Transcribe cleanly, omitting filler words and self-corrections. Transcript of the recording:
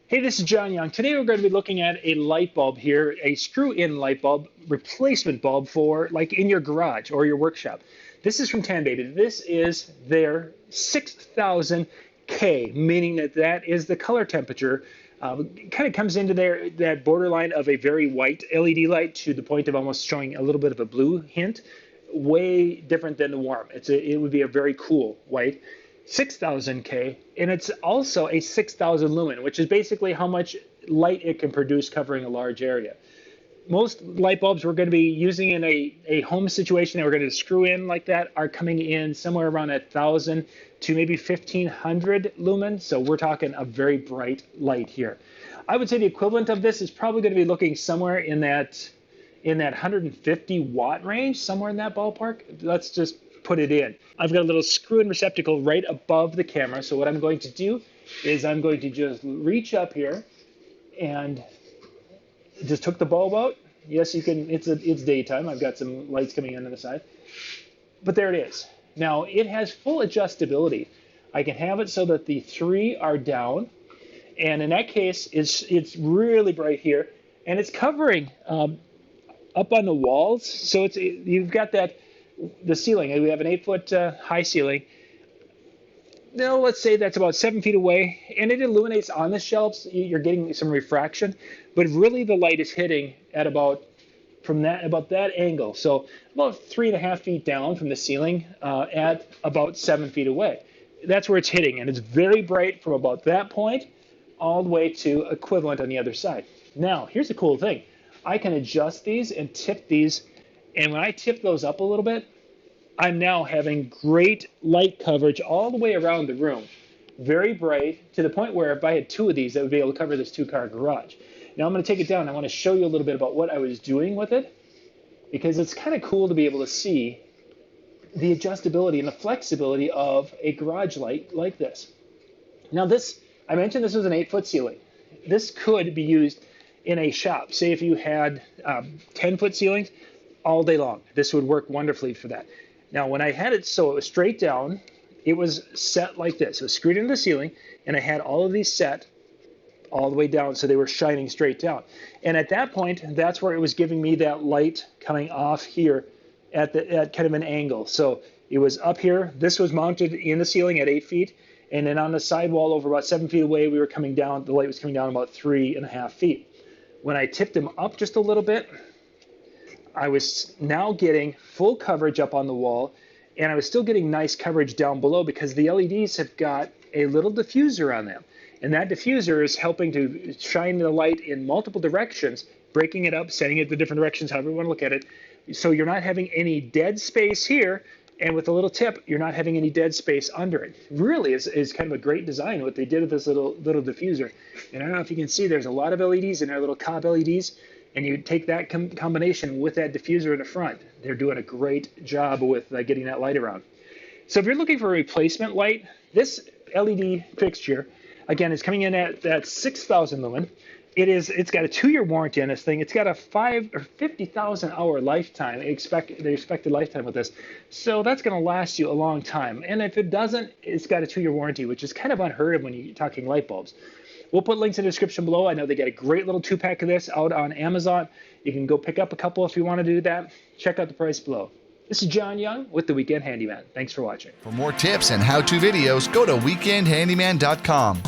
Hey, this is John Young. Today we're going to be looking at a light bulb here, a screw-in light bulb, replacement bulb for like in your garage or your workshop. This is from TANBABY. This is their 6000K, meaning that is the color temperature. Kind of comes into there that borderline of a very white LED light to the point of almost showing a little bit of a blue hint. Way different than the warm. It would be a very cool white. 6000K, and it's also a 6000 lumen, which is basically how much light it can produce covering a large area. Most light bulbs we're going to be using in a home situation that we're going to screw in like that are coming in somewhere around 1,000 to maybe 1,500 lumens. So we're talking a very bright light here. I would say the equivalent of this is probably going to be looking somewhere in that 150 watt range, somewhere in that ballpark. Let's just put it in. I've got a little screw-in receptacle right above the camera. So what I'm going to do is I'm going to just reach up here and just took the bulb out. Yes, you can. It's daytime. I've got some lights coming in on the side, but there it is. Now it has full adjustability. I can have it so that the three are down, and in that case, it's really bright here, and it's covering up on the walls. So you've got the ceiling. We have an 8-foot high ceiling. Now, let's say that's about 7 feet away, and it illuminates on the shelves. You're getting some refraction, but really the light is hitting at about that angle. So about 3.5 feet down from the ceiling at about 7 feet away. That's where it's hitting, and it's very bright from about that point all the way to equivalent on the other side. Now, here's the cool thing. I can adjust these and tip these. And when I tip those up a little bit, I'm now having great light coverage all the way around the room. Very bright, to the point where if I had two of these, I would be able to cover this 2-car garage. Now I'm going to take it down. I want to show you a little bit about what I was doing with it, because it's kind of cool to be able to see the adjustability and the flexibility of a garage light like this. Now I mentioned this was an 8-foot ceiling. This could be used in a shop. Say if you had 10-foot ceilings, all day long. This would work wonderfully for that. Now, when I had it so it was straight down, it was set like this. It was screwed into the ceiling, and I had all of these set all the way down so they were shining straight down. And at that point, that's where it was giving me that light coming off here at kind of an angle. So it was up here. This was mounted in the ceiling at 8 feet, and then on the sidewall over about 7 feet away, we were coming down. The light was coming down about 3.5 feet. When I tipped them up just a little bit, I was now getting full coverage up on the wall, and I was still getting nice coverage down below because the LEDs have got a little diffuser on them. And that diffuser is helping to shine the light in multiple directions, breaking it up, sending it to different directions, however you want to look at it. So you're not having any dead space here, and with a little tip, you're not having any dead space under it. Really is kind of a great design what they did with this little diffuser. And I don't know if you can see, there's a lot of LEDs in there, little cob LEDs. And you take that combination with that diffuser in the front. They're doing a great job with getting that light around. So if you're looking for a replacement light, this LED fixture, again, is coming in at that 6,000 lumen. It's got a 2-year warranty on this thing. It's got a 50,000 hour lifetime, the expected lifetime with this. So that's going to last you a long time. And if it doesn't, it's got a 2-year warranty, which is kind of unheard of when you're talking light bulbs. We'll put links in the description below. I know they got a great little 2-pack of this out on Amazon. You can go pick up a couple if you want to do that. Check out the price below. This is John Young with the Weekend Handyman. Thanks for watching. For more tips and how-to videos, go to weekendhandyman.com.